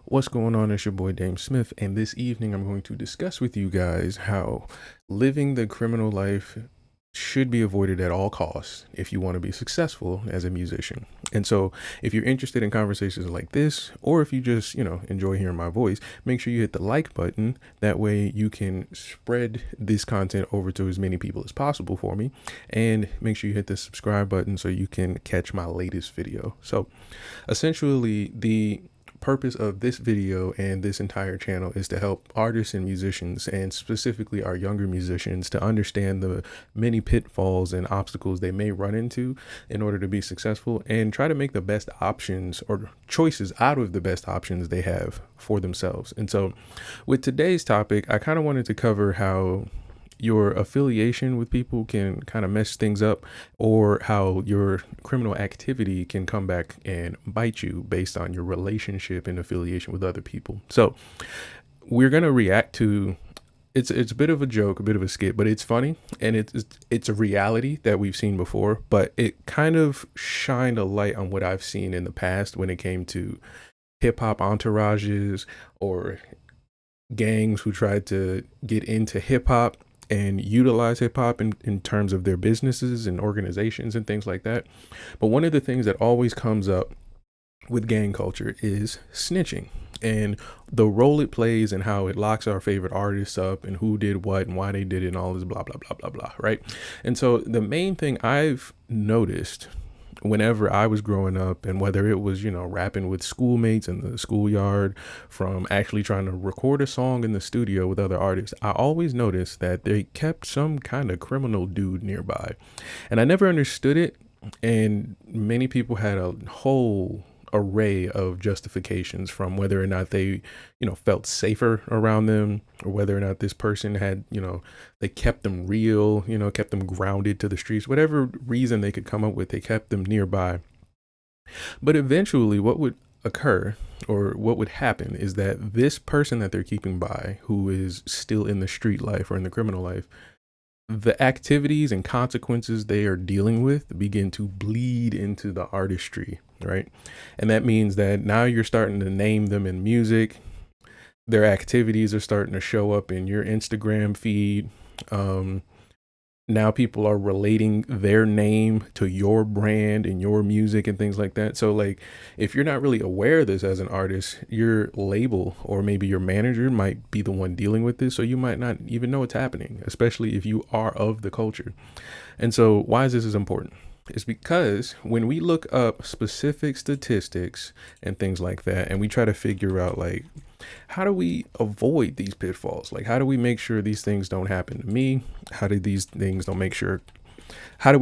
What's going on? It's your boy DameSmiff, and this evening I'm going to discuss with you guys how living the criminal life should be avoided at all costs if you want to be successful as a musician. And so, if you're interested in conversations like this, or if you just, enjoy hearing my voice, make sure you hit the like button. That way you can spread this content over to as many people as possible for me. And make sure you hit the subscribe button so you can catch my latest video. So, essentially, the purpose of this video and this entire channel is to help artists and musicians, and specifically our younger musicians, to understand the many pitfalls and obstacles they may run into in order to be successful, and try to make the best options or choices out of the best options they have for themselves. And so with today's topic, I kind of wanted to cover how your affiliation with people can kind of mess things up, or how your criminal activity can come back and bite you based on your relationship and affiliation with other people. So we're going to react to it's a bit of a joke, a bit of a skit, but it's funny, and it's a reality that we've seen before, but it kind of shined a light on what I've seen in the past when it came to hip hop entourages or gangs who tried to get into hip hop and utilize hip hop in terms of their businesses and organizations and things like that. But one of the things that always comes up with gang culture is snitching, and the role it plays, and how it locks our favorite artists up, and who did what and why they did it, and all this blah blah blah blah blah, right? And so the main thing I've noticed whenever I was growing up, and whether it was, rapping with schoolmates in the schoolyard, from actually trying to record a song in the studio with other artists, I always noticed that they kept some kind of criminal dude nearby. And I never understood it. And many people had a whole array of justifications, from whether or not they felt safer around them, or whether or not this person had, they kept them real, kept them grounded to the streets, whatever reason they could come up with, they kept them nearby. But eventually what would occur, or what would happen, is that this person that they're keeping by, who is still in the street life or in the criminal life, the activities and consequences they are dealing with begin to bleed into the artistry, right? And that means that now you're starting to name them in music. Their activities are starting to show up in your Instagram feed. Now people are relating their name to your brand and your music and things like that. So like, if you're not really aware of this as an artist, your label or maybe your manager might be the one dealing with this. So you might not even know it's happening, especially if you are of the culture. And so why is this important? It's because when we look up specific statistics and things like that, and we try to figure out, like, how do we avoid these pitfalls? Like, how do we make sure these things don't happen to me? How do we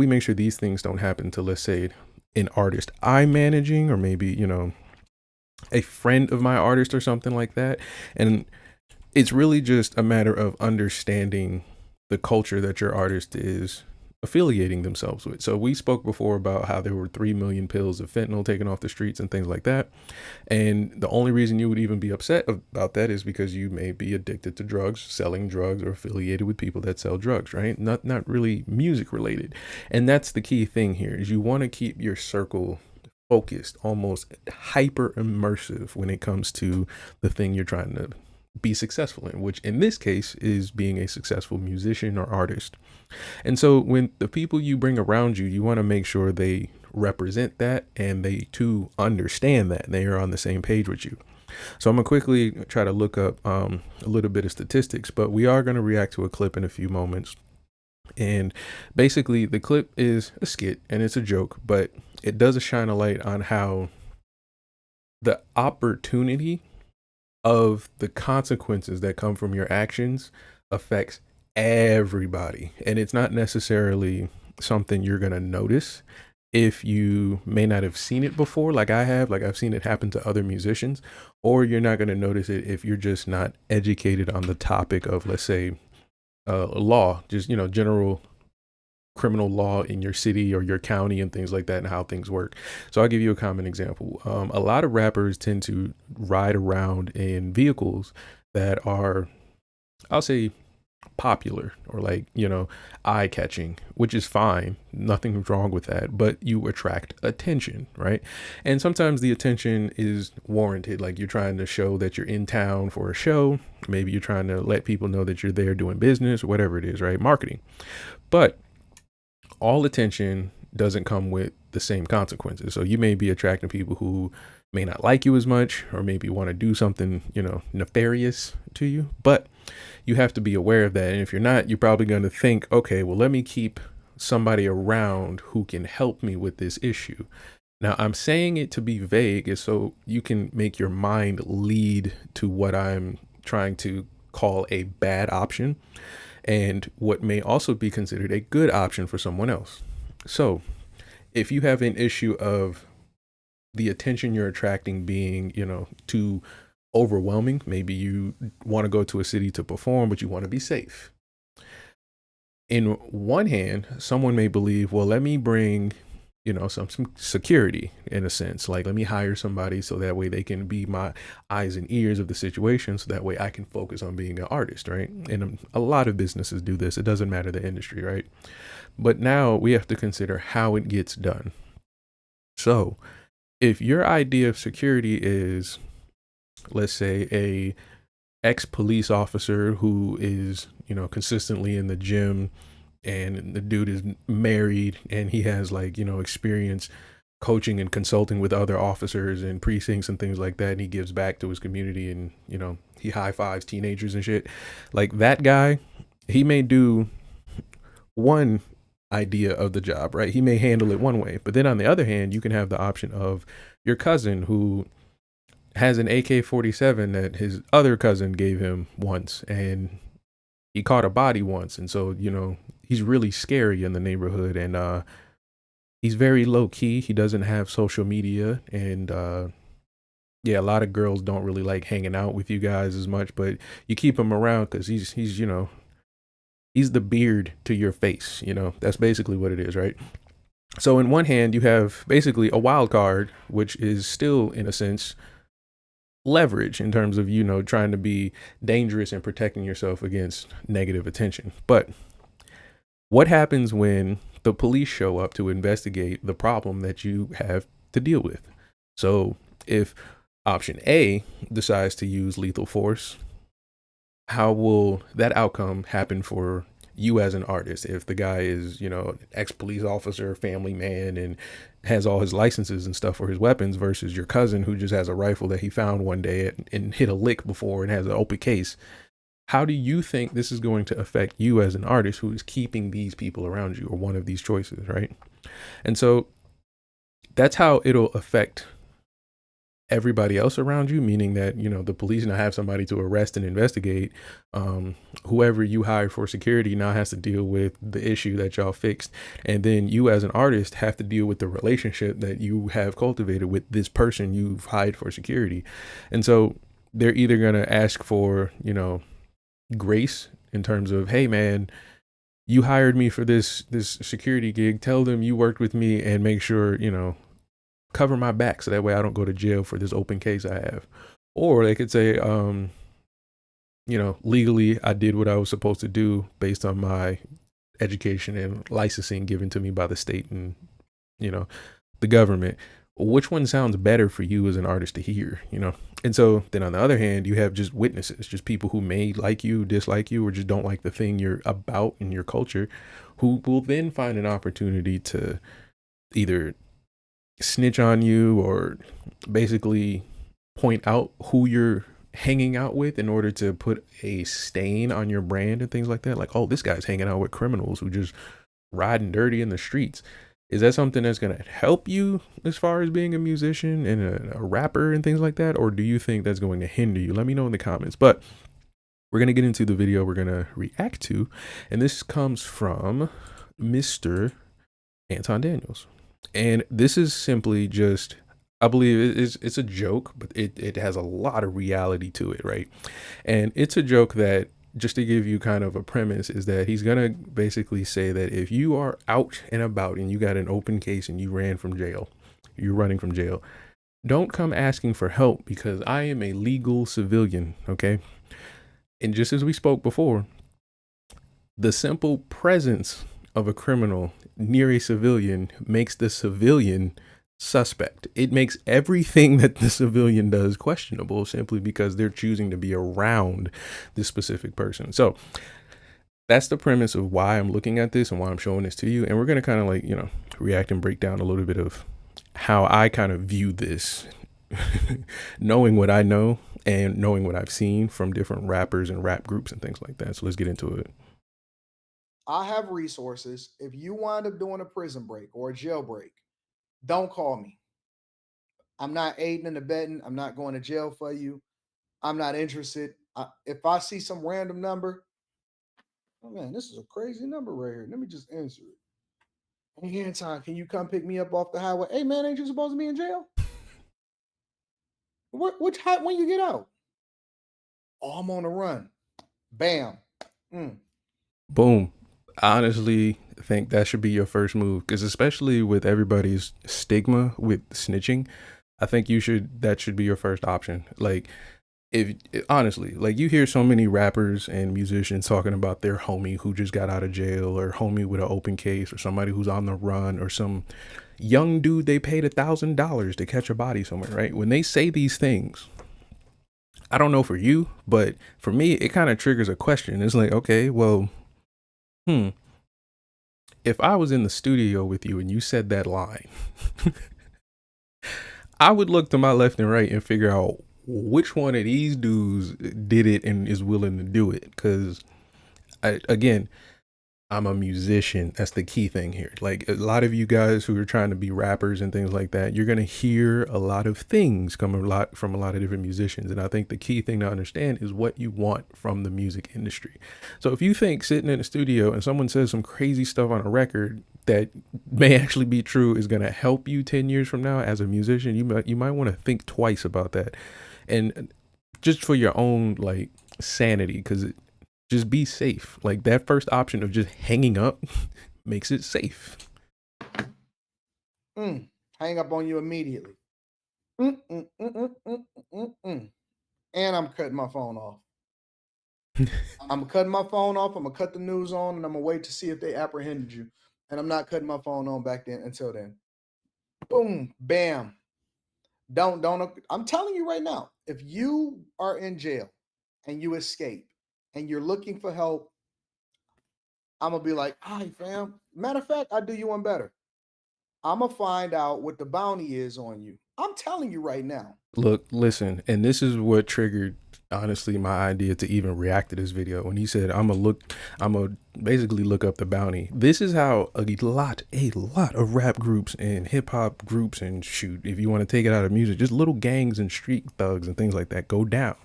make sure these things don't happen to, let's say, an artist I'm managing, or maybe, a friend of my artist or something like that? And it's really just a matter of understanding the culture that your artist is affiliating themselves with. So we spoke before about how there were 3 million pills of fentanyl taken off the streets and things like that. And the only reason you would even be upset about that is because you may be addicted to drugs, selling drugs, or affiliated with people that sell drugs, right? Not really music related. And that's the key thing here, is you want to keep your circle focused, almost hyper immersive when it comes to the thing you're trying to be successful in, which in this case is being a successful musician or artist. And so when the people you bring around you, you want to make sure they represent that, and they too understand that they are on the same page with you. So I'm gonna quickly try to look up a little bit of statistics, but we are going to react to a clip in a few moments. And basically the clip is a skit and it's a joke, but it does shine a light on how the opportunity of the consequences that come from your actions affects everybody. And it's not necessarily something you're going to notice if you may not have seen it before, like I have. Like, I've seen it happen to other musicians. Or you're not going to notice it if you're just not educated on the topic of, let's say, law, just, general criminal law in your city or your county and things like that, and how things work. So I'll give you a common example. A lot of rappers tend to ride around in vehicles that are, I'll say, popular or like, eye catching, which is fine. Nothing wrong with that, but you attract attention, right? And sometimes the attention is warranted. Like you're trying to show that you're in town for a show. Maybe you're trying to let people know that you're there doing business or whatever it is, right? Marketing. But all attention doesn't come with the same consequences. So you may be attracting people who may not like you as much or maybe want to do something, nefarious to you. But you have to be aware of that. And if you're not, you're probably going to think, okay, well, let me keep somebody around who can help me with this issue. Now, I'm saying it to be vague is so you can make your mind lead to what I'm trying to call a bad option and what may also be considered a good option for someone else. So, if you have an issue of the attention you're attracting being, too overwhelming, maybe you want to go to a city to perform, but you want to be safe. In one hand, someone may believe, well, let me bring, some security in a sense. Like, let me hire somebody so that way they can be my eyes and ears of the situation. So that way I can focus on being an artist, right? And a lot of businesses do this. It doesn't matter the industry, right? But now we have to consider how it gets done. So if your idea of security is, let's say, a ex-police officer who is, consistently in the gym, and the dude is married and he has like, experience coaching and consulting with other officers and precincts and things like that, and he gives back to his community and, he high fives teenagers and shit. Like that guy, he may do one idea of the job, right? He may handle it one way. But then on the other hand, you can have the option of your cousin who has an AK-47 that his other cousin gave him once, and he caught a body once. And so, he's really scary in the neighborhood, and he's very low key. He doesn't have social media, and yeah, a lot of girls don't really like hanging out with you guys as much, but you keep him around because he's he's the beard to your face. That's basically what it is, right? So in one hand, you have basically a wild card, which is still in a sense leverage in terms of, trying to be dangerous and protecting yourself against negative attention. But what happens when the police show up to investigate the problem that you have to deal with? So if option A decides to use lethal force, how will that outcome happen for you as an artist? If the guy is, ex-police officer, family man, and has all his licenses and stuff for his weapons versus your cousin who just has a rifle that he found one day and hit a lick before and has an open case. How do you think this is going to affect you as an artist who is keeping these people around you, or one of these choices, right? And so that's how it'll affect everybody else around you, meaning that, the police now have somebody to arrest and investigate. Whoever you hire for security now has to deal with the issue that y'all fixed. And then you as an artist have to deal with the relationship that you have cultivated with this person you've hired for security. And so they're either going to ask for, grace in terms of, hey man, you hired me for this security gig, tell them you worked with me and make sure, cover my back so that way I don't go to jail for this open case I have. Or they could say, legally I did what I was supposed to do based on my education and licensing given to me by the state and, the government. Which one sounds better for you as an artist to hear, And so then on the other hand, you have just witnesses, just people who may like you, dislike you, or just don't like the thing you're about in your culture, who will then find an opportunity to either snitch on you or basically point out who you're hanging out with in order to put a stain on your brand and things like that. Like, oh, this guy's hanging out with criminals who just riding dirty in the streets. Is that something that's going to help you as far as being a musician and a rapper and things like that? Or do you think that's going to hinder you? Let me know in the comments. But we're going to get into the video we're going to react to. And this comes from Mr. Anton Daniels. And this is simply just, I believe it's a joke, but it has a lot of reality to it, right? And it's a joke that, just to give you kind of a premise, is that he's going to basically say that if you are out and about and you got an open case and you ran from jail, you're running from jail, don't come asking for help because I am a legal civilian, okay? And just as we spoke before, The simple presence of a criminal near a civilian makes the civilian suspect. It makes everything that the civilian does questionable simply because they're choosing to be around this specific person. So that's the premise of why I'm looking at this and why I'm showing this to you. And we're going to kind of like, react and break down a little bit of how I kind of view this, knowing what I know and knowing what I've seen from different rappers and rap groups and things like that. So let's get into it. I have resources. If you wind up doing a prison break or a jail break, don't call me. I'm not aiding and abetting. I'm not going to jail for you. I'm not interested. If I see some random number, oh man, this is a crazy number right here. Let me just answer it. Hey, Anton, can you come pick me up off the highway? Hey man, ain't you supposed to be in jail? Which when you get out? Oh, I'm on the run. Bam. Mm. Boom. I honestly think that should be your first move because, especially with everybody's stigma with snitching, I think that should be your first option. Like, if honestly, like, you hear so many rappers and musicians talking about their homie who just got out of jail, or homie with an open case, or somebody who's on the run, or some young dude they paid $1,000 to catch a body somewhere, right? When they say these things, I don't know for you, but for me, it kind of triggers a question. It's like, okay, well, hmm, if I was in the studio with you and you said that line, I would look to my left and right and figure out which one of these dudes did it and is willing to do it. Because, again, I'm a musician. That's the key thing here. Like, a lot of you guys who are trying to be rappers and things like that, you're gonna hear a lot of things come a lot from a lot of different musicians. And I think the key thing to understand is what you want from the music industry. So if you think sitting in a studio and someone says some crazy stuff on a record that may actually be true is gonna help you 10 years from now as a musician, you might want to think twice about that. And just for your own like sanity, because just be safe. Like, that first option of just hanging up makes it safe. Hang up on you immediately. Mm, mm, mm, mm, mm, mm, mm. And I'm cutting my phone off. I'm cutting my phone off. I'm gonna cut the news on, and I'm gonna wait to see if they apprehended you. And I'm not cutting my phone on back then until then. Boom, bam. Don't. I'm telling you right now. If you are in jail and you escape and you're looking for help, I'm gonna be like, "Hi, fam." Matter of fact, I do you one better. I'm gonna find out what the bounty is on you. I'm telling you right now. Look, listen, and this is what triggered, honestly, my idea to even react to this video. When he said, I'm gonna basically look up the bounty. This is how a lot of rap groups and hip hop groups, and shoot, if you want to take it out of music, just little gangs and street thugs and things like that go down.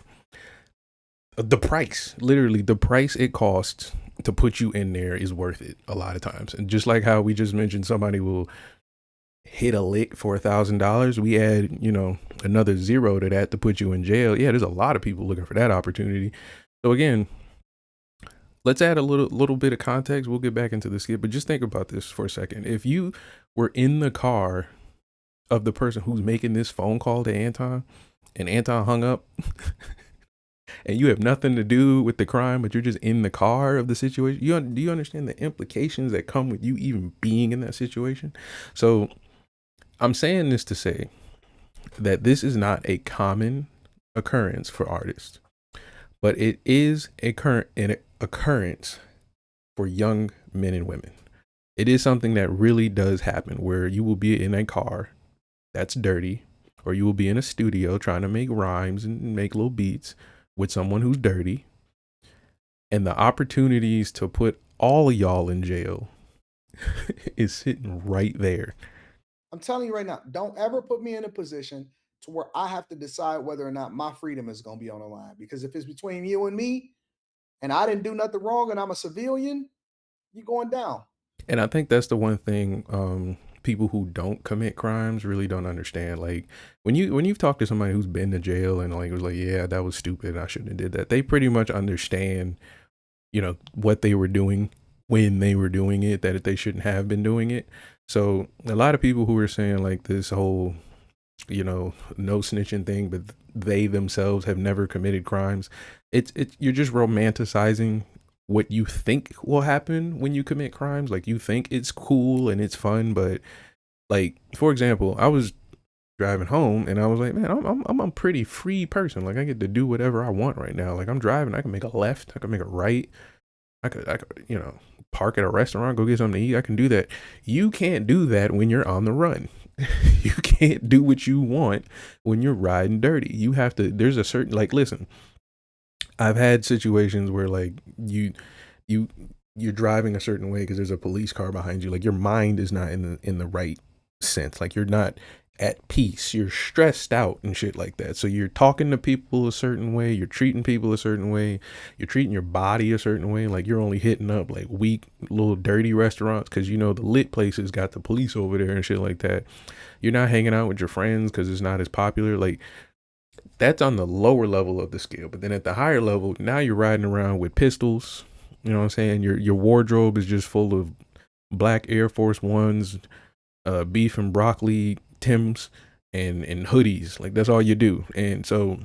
The price, literally the price it costs to put you in there is worth it a lot of times. And just like how we just mentioned, somebody will hit a lick for $1,000, we add, another zero to that to put you in jail. Yeah, there's a lot of people looking for that opportunity. So again, let's add a little bit of context. We'll get back into the skit, but just think about this for a second. If you were in the car of the person who's making this phone call to Anton, and Anton hung up, and you have nothing to do with the crime, but you're just in the car of the situation, do you understand the implications that come with you even being in that situation? So I'm saying this to say that this is not a common occurrence for artists, but it is an occurrence for young men and women. It is something that really does happen, where you will be in a car that's dirty, or you will be in a studio trying to make rhymes and make little beats with someone who's dirty, and the opportunities to put all of y'all in jail is sitting right there. I'm telling you right now, don't ever put me in a position to where I have to decide whether or not my freedom is going to be on the line. Because if it's between you and me, and I didn't do nothing wrong, and I'm a civilian, you're going down. And I think that's the one thing people who don't commit crimes really don't understand. Like, when you've talked to somebody who's been to jail and like was like, yeah, that was stupid, I shouldn't have did that, they pretty much understand, what they were doing when they were doing it, that they shouldn't have been doing it. So a lot of people who are saying like this whole, no snitching thing, but they themselves have never committed crimes, it's you're just romanticizing what you think will happen when you commit crimes. Like, you think it's cool and it's fun, but like, for example, I was driving home and I was like, man, I'm a pretty free person. Like, I get to do whatever I want right now. Like, I'm driving, I can make a left, I can make a right, I could, park at a restaurant, go get something to eat. I can do that. You can't do that when you're on the run. You can't do what you want when you're riding dirty. You have to. There's a certain, like, listen. I've had situations where like you you're driving a certain way because there's a police car behind you. Like, your mind is not in the right sense. Like, you're not at peace. You're stressed out and shit like that. So you're talking to people a certain way. You're treating people a certain way. You're treating your body a certain way. Like, you're only hitting up like weak little dirty restaurants because the lit places got the police over there and shit like that. You're not hanging out with your friends because it's not as popular. Like, that's on the lower level of the scale. But then at the higher level, now you're riding around with pistols. You know what I'm saying? Your wardrobe is just full of black Air Force Ones, beef and broccoli Tims, and hoodies. Like, that's all you do. And so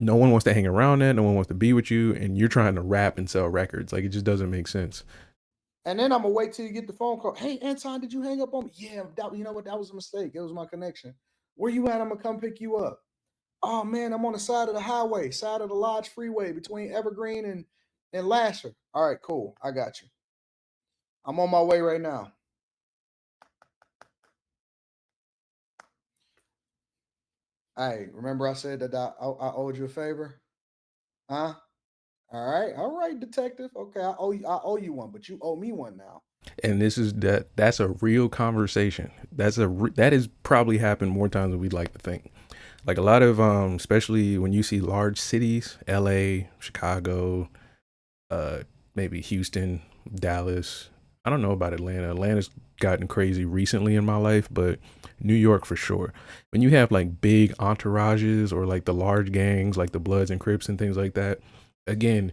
no one wants to hang around that. No one wants to be with you. And you're trying to rap and sell records. Like, it just doesn't make sense. And then I'm gonna wait till you get the phone call. Hey, Anton, did you hang up on me? Yeah, you know what? That was a mistake. It was my connection. Where you at? I'm gonna come pick you up. Oh man, I'm on the side of the highway, side of the Lodge Freeway between Evergreen and Lasher. All right, cool. I got you. I'm on my way right now. Hey, remember I said that I owed you a favor? Huh? All right, detective. Okay, I owe you one, but you owe me one now. And that's a real conversation. That has probably happened more times than we'd like to think. Like, a lot of especially when you see large cities, LA, Chicago, uh maybe Houston, Dallas. I don't know about Atlanta. Atlanta's gotten crazy recently in my life, but New York for sure. When you have like big entourages or like the large gangs like the Bloods and Crips and things like that, again,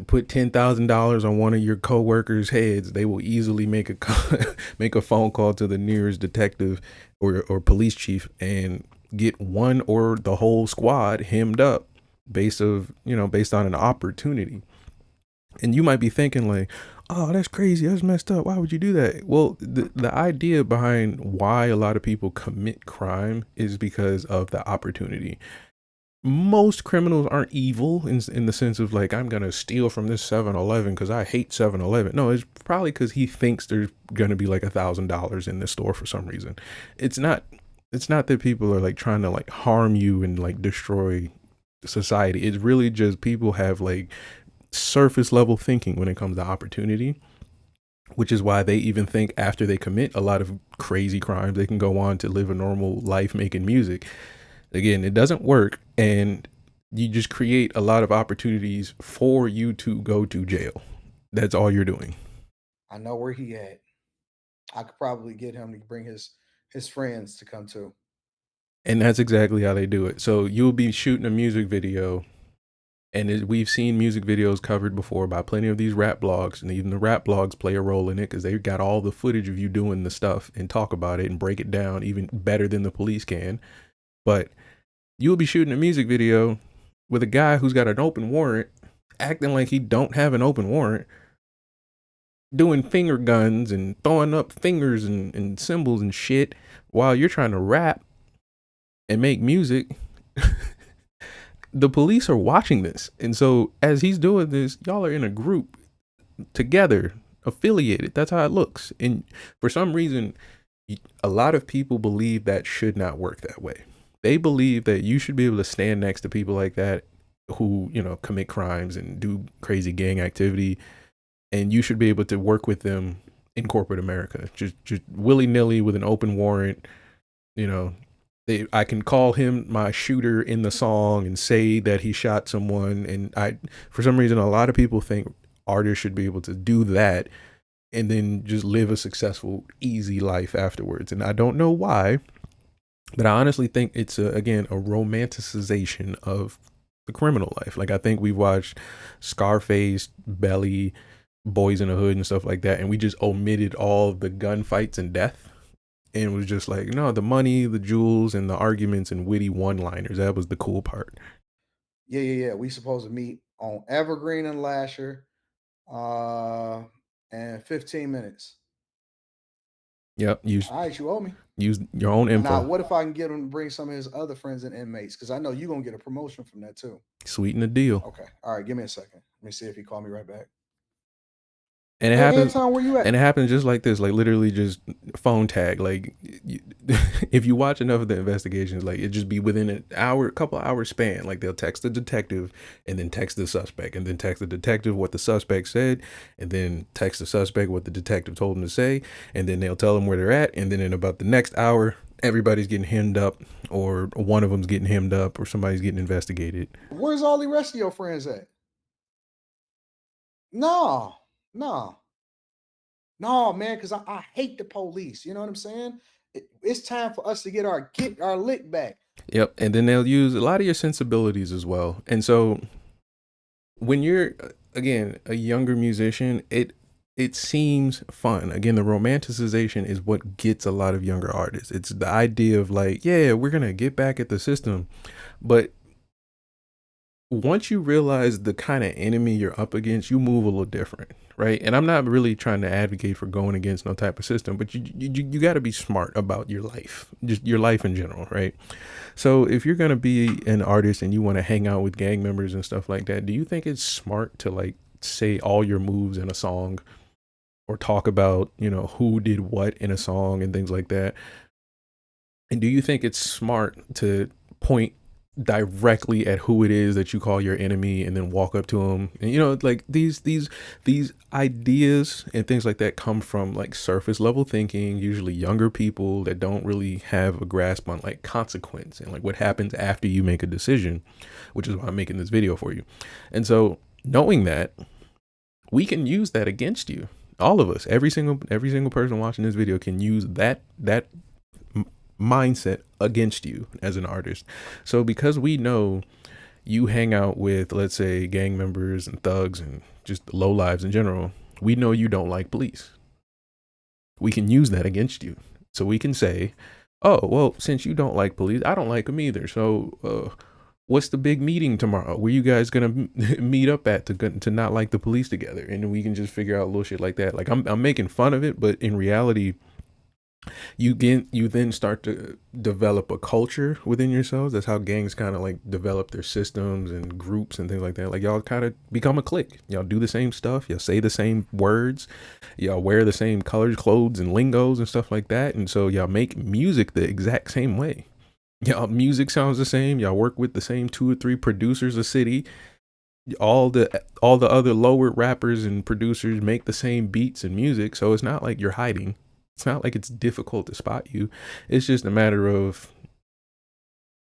put $10,000 on one of your coworkers' heads, they will easily make a make a phone call to the nearest detective or police chief and get one or the whole squad hemmed up based on an opportunity. And you might be thinking like, oh, that's crazy, that's messed up, why would you do that? Well, the idea behind why a lot of people commit crime is because of the opportunity. Most criminals aren't evil in the sense of like, I'm gonna steal from this 7-Eleven because I hate 7-Eleven. No, it's probably because he thinks there's gonna be like $1,000 in the store for some reason. It's not that people are like trying to like harm you and like destroy society. It's really just people have like surface level thinking when it comes to opportunity, which is why they even think after they commit a lot of crazy crimes, they can go on to live a normal life making music. Again, it doesn't work. And you just create a lot of opportunities for you to go to jail. That's all you're doing. I know where he at. I could probably get him to bring his friends to come too. And that's exactly how they do it. So you'll be shooting a music video, and we've seen music videos covered before by plenty of these rap blogs, and even the rap blogs play a role in it because they've got all the footage of you doing the stuff and talk about it and break it down even better than the police can. But you'll be shooting a music video with a guy who's got an open warrant, acting like he don't have an open warrant, doing finger guns and throwing up fingers and symbols and shit while you're trying to rap and make music. The police are watching this. And so as he's doing this, y'all are in a group together, affiliated. That's how it looks. And for some reason, a lot of people believe that should not work that way. They believe that you should be able to stand next to people like that who, commit crimes and do crazy gang activity, and you should be able to work with them in corporate America, just willy nilly with an open warrant. You know, I can call him my shooter in the song and say that he shot someone, and for some reason, a lot of people think artists should be able to do that and then just live a successful, easy life afterwards. And I don't know why, but I honestly think it's again a romanticization of the criminal life. Like, I think we've watched Scarface, Belly, Boys in the Hood and stuff like that, and we just omitted all the gunfights and death, and was just like, no, the money, the jewels, and the arguments and witty one-liners. That was the cool part. Yeah. We supposed to meet on Evergreen and Lasher. And 15 minutes. Yep. All right, you owe me. Use your own Now, info. what if I can get him to bring some of his other friends and inmates? Because I know you're gonna get a promotion from that too. Sweeten the deal. Okay. All right, give me a second. Let me see if he called me right back. And it Hey happens Anton, where you at? and it happens just like this, like literally just phone tag. Like you, if you watch enough of the investigations, like it just be within an hour, couple hour span. Like they'll text the detective and then text the suspect and then text the detective what the suspect said and then text the suspect what the detective told him to say and then they'll tell them where they're at and then in about the next hour everybody's getting hemmed up or one of them's getting hemmed up or somebody's getting investigated. Where's all the rest of your friends at? No, no, no, man, because I hate the police. You know what I'm saying? It's time for us to get our lick back. Yep. And then they'll use a lot of your sensibilities as well. And so when you're again a younger musician, it seems fun. Again, the romanticization is what gets a lot of younger artists. It's the idea of like, yeah, we're gonna get back at the system, but once you realize the kind of enemy you're up against, you move a little different, right? And I'm not really trying to advocate for going against no type of system, but you got to be smart about your life, just your life in general, right? So if you're gonna be an artist and you want to hang out with gang members and stuff like that, do you think it's smart to like say all your moves in a song or talk about who did what in a song and things like that? And do you think it's smart to point directly at who it is that you call your enemy and then walk up to them? And like these ideas and things like that come from like surface level thinking, usually younger people that don't really have a grasp on like consequence and like what happens after you make a decision, which is why I'm making this video for you. And so knowing that, we can use that against you. All of us, every single person watching this video can use that mindset against you as an artist. So because we know you hang out with, let's say, gang members and thugs and just low lives in general, we know you don't like police. We can use that against you. So we can say, oh, well, since you don't like police, I don't like them either. So what's the big meeting tomorrow? Where you guys gonna meet up at to not like the police together? And we can just figure out little shit like that. Like I'm making fun of it, but in reality, you then start to develop a culture within yourselves. That's how gangs kind of like develop their systems and groups and things like that. Like y'all kind of become a clique. Y'all do the same stuff. Y'all say the same words. Y'all wear the same colors, clothes, and lingos and stuff like that. And so y'all make music the exact same way. Y'all music sounds the same. Y'all work with the same 2 or 3 producers a city. All the other lower rappers and producers make the same beats and music. So it's not like you're hiding. It's not like it's difficult to spot you. It's just a matter of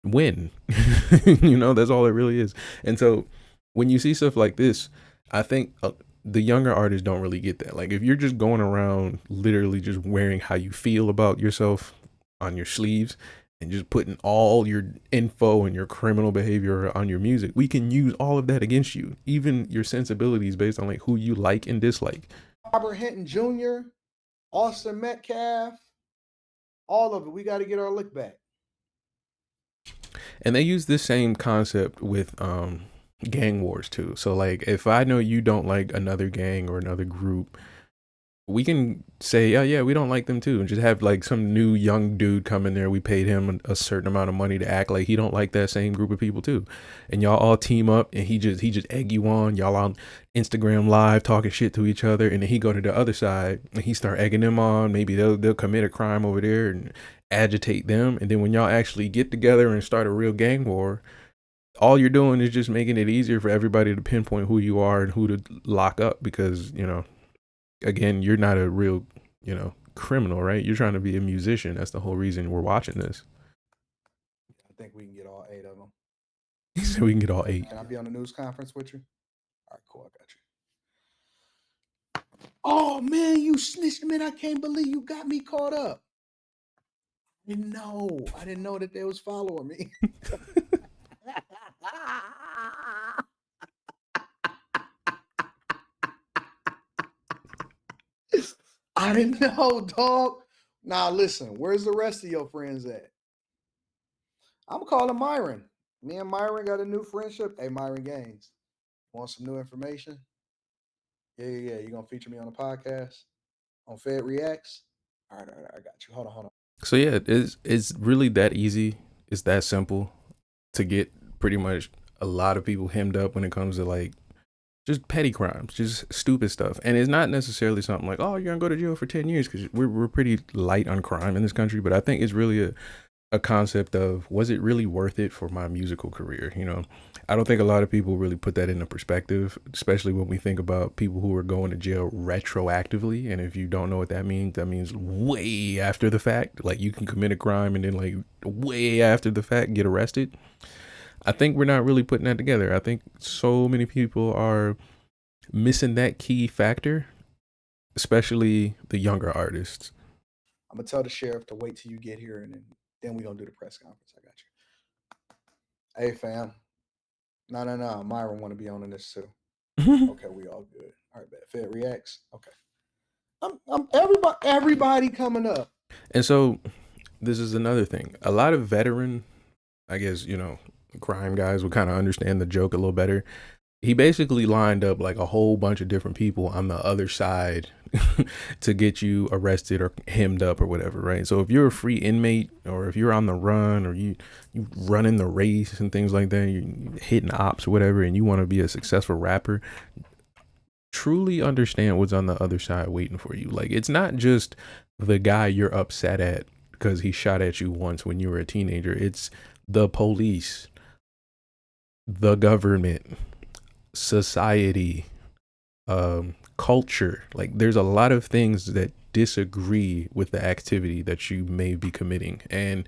when. That's all it really is. And so when you see stuff like this, I think the younger artists don't really get that. Like if you're just going around literally just wearing how you feel about yourself on your sleeves and just putting all your info and your criminal behavior on your music, we can use all of that against you, even your sensibilities based on like who you like and dislike. Robert Hinton Jr., Austin Metcalf, all of it. We got to get our lick back. And they use this same concept with gang wars too. So like if I know you don't like another gang or another group, we can say, oh yeah, we don't like them too, and just have like some new young dude come in there. We paid him a certain amount of money to act like he don't like that same group of people too, and y'all all team up, and he just egg you on. Y'all on Instagram live talking shit to each other, and then he go to the other side and he start egging them on. Maybe they'll commit a crime over there and agitate them, and then when y'all actually get together and start a real gang war, all you're doing is just making it easier for everybody to pinpoint who you are and who to lock up because again, you're not a real, criminal, right? You're trying to be a musician. That's the whole reason we're watching this. I think we can get all 8 of them. So we can get all 8. Can I be on the news conference with you? All right, cool. I got you. Oh man, you snitched, man! I can't believe you got me caught up. I didn't know that they was following me. I didn't know, dog. Now listen, where's the rest of your friends at? I'm calling Myron. Me and Myron got a new friendship. Hey, Myron Gaines, want some new information? Yeah. You gonna feature me on the podcast on Fed Reacts? All right. I got you. Hold on. So yeah, it's really that easy. It's that simple to get pretty much a lot of people hemmed up when it comes to like just petty crimes, just stupid stuff. And it's not necessarily something like, oh, you're gonna go to jail for 10 years, because we're pretty light on crime in this country. But I think it's really a concept of, was it really worth it for my musical career? You know, I don't think a lot of people really put that into perspective, especially when we think about people who are going to jail retroactively. And if you don't know what that means way after the fact. Like, you can commit a crime and then like way after the fact get arrested. I think we're not really putting that together. I think so many people are missing that key factor, especially the younger artists. I'm gonna tell the sheriff to wait till you get here, and then we gonna do the press conference. I got you. Hey, fam. No. Myron want to be on in this too. Okay, we all good. All right, bet. Fed Reacts. Okay. I'm everybody coming up. And so this is another thing. A lot of veteran, I guess, crime guys will kind of understand the joke a little better. He basically lined up like a whole bunch of different people on the other side to get you arrested or hemmed up or whatever, right? So if you're a free inmate, or if you're on the run, or you running the race and things like that, you hitting ops or whatever, and you want to be a successful rapper, truly understand what's on the other side waiting for you. Like, it's not just the guy you're upset at because he shot at you once when you were a teenager. It's the police, the government, society, culture. Like, there's a lot of things that disagree with the activity that you may be committing. And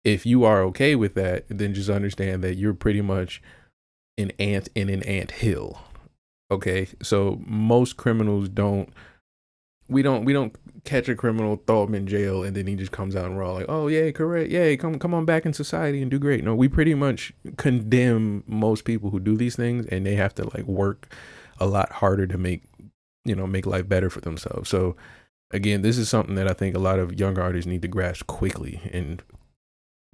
if you are okay with that, then just understand that you're pretty much an ant in an ant hill. Okay, so most criminals we don't catch a criminal, throw him in jail, and then he just comes out and we're all like, oh yeah, correct, yeah, come on back in society and do great. No, we pretty much condemn most people who do these things, and they have to like work a lot harder to make life better for themselves. So again, this is something that I think a lot of younger artists need to grasp quickly and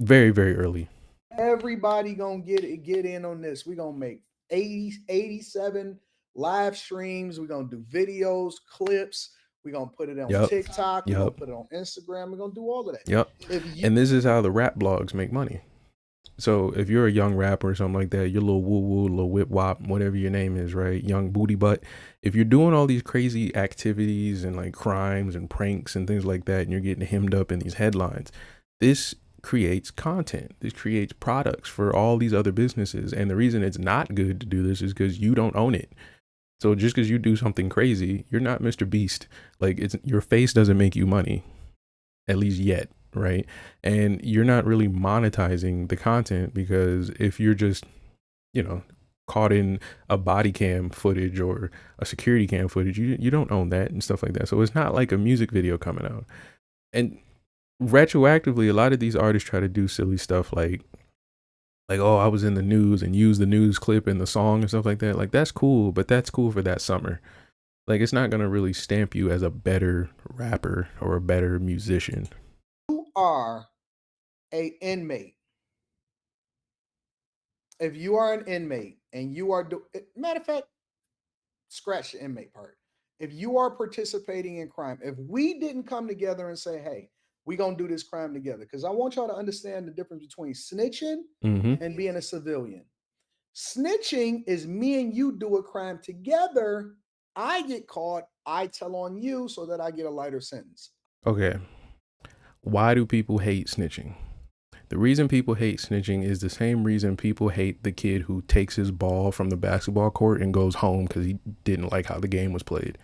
very, very early. Everybody gonna get in on this. We gonna make 87 live streams. We're gonna do videos, clips. We're gonna put it on Yep. TikTok. We're gonna Yep. put it on Instagram. We're gonna do all of that. Yep. And this is how the rap blogs make money. So if you're a young rapper or something like that, your little woo woo, little whip wop, whatever your name is, right? Young booty butt. If you're doing all these crazy activities and like crimes and pranks and things like that, and you're getting hemmed up in these headlines, this creates content. This creates products for all these other businesses. And the reason it's not good to do this is because you don't own it. So just because you do something crazy, you're not Mr. Beast. Like, your face doesn't make you money, at least yet. Right. And you're not really monetizing the content, because if you're just, caught in a body cam footage or a security cam footage, you don't own that and stuff like that. So it's not like a music video coming out. And retroactively, a lot of these artists try to do silly stuff like, oh, I was in the news, and use the news clip in the song and stuff like that. Like, that's cool, but that's cool for that summer. Like, it's not going to really stamp you as a better rapper or a better musician. You are a inmate. If you are an inmate and you are matter of fact, scratch the inmate part. If you are participating in crime, if we didn't come together and say, hey, we're gonna do this crime together, because I want y'all to understand the difference between snitching and being a civilian. Snitching is me and you do a crime together. I get caught, I tell on you so that I get a lighter sentence. Okay. Why do people hate snitching? The reason people hate snitching is the same reason people hate the kid who takes his ball from the basketball court and goes home because he didn't like how the game was played.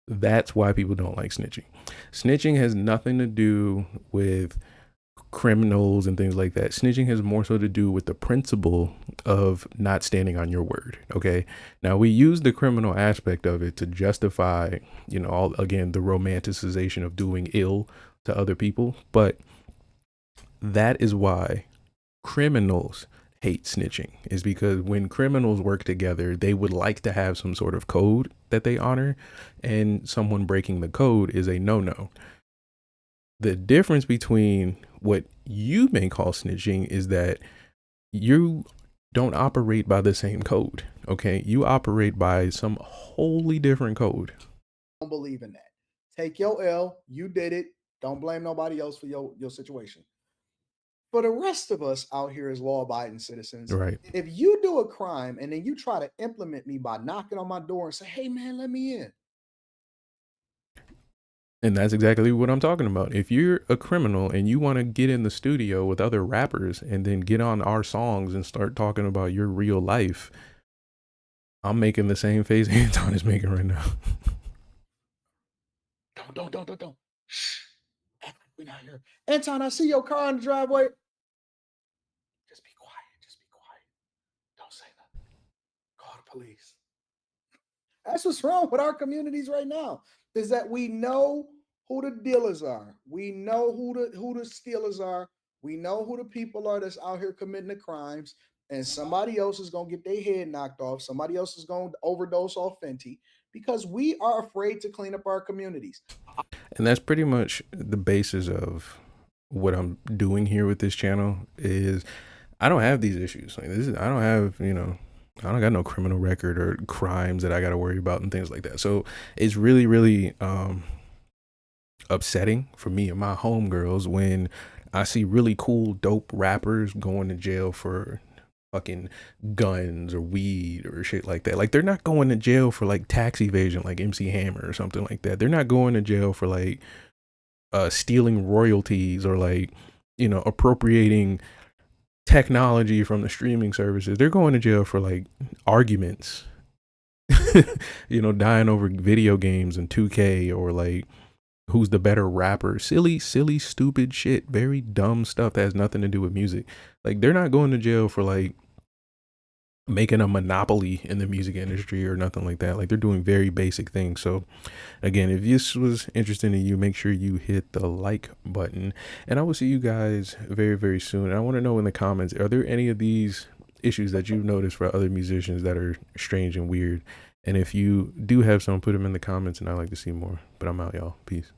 That's why people don't like snitching. Snitching has nothing to do with criminals and things like that. Snitching has more so to do with the principle of not standing on your word. Okay. Now, we use the criminal aspect of it to justify, the romanticization of doing ill to other people. But that is why criminals hate snitching, is because when criminals work together, they would like to have some sort of code that they honor, and someone breaking the code is a no-no. The difference between what you may call snitching is that you don't operate by the same code. Okay, you operate by some wholly different code. Don't believe in that. Take your L. You did it. Don't blame nobody else for your situation. For the rest of us out here as law abiding citizens, Right. if you do a crime and then you try to implement me by knocking on my door and say, hey man, let me in. And that's exactly what I'm talking about. If you're a criminal and you want to get in the studio with other rappers and then get on our songs and start talking about your real life, I'm making the same face Anton is making right now. Don't. Shh. We're not here. Anton, I see your car in the driveway. Just be quiet. Just be quiet. Don't say nothing. Call the police. That's what's wrong with our communities right now. Is that we know who the dealers are. We know who the stealers are. We know who the people are that's out here committing the crimes. And somebody else is gonna get their head knocked off. Somebody else is gonna overdose off Fenty because we are afraid to clean up our communities. And that's pretty much the basis of what I'm doing here with this channel is I don't have these issues. Like this is I don't have, I don't got no criminal record or crimes that I got to worry about and things like that. So it's really, really upsetting for me and my homegirls when I see really cool, dope rappers going to jail for fucking guns or weed or shit like that. Like they're not going to jail for like tax evasion like MC Hammer or something like that. They're not going to jail for like stealing royalties or like, appropriating technology from the streaming services. They're going to jail for like arguments, dying over video games and 2K or like who's the better rapper. Silly, stupid shit. Very dumb stuff that has nothing to do with music. Like they're not going to jail for like making a monopoly in the music industry or nothing like that. Like they're doing very basic things. So again, if this was interesting to you, make sure you hit the like button and I will see you guys very, very soon. And I want to know in the comments, are there any of these issues that you've noticed for other musicians that are strange and weird? And if you do have some, put them in the comments and I'd like to see more. But I'm out, y'all. Peace.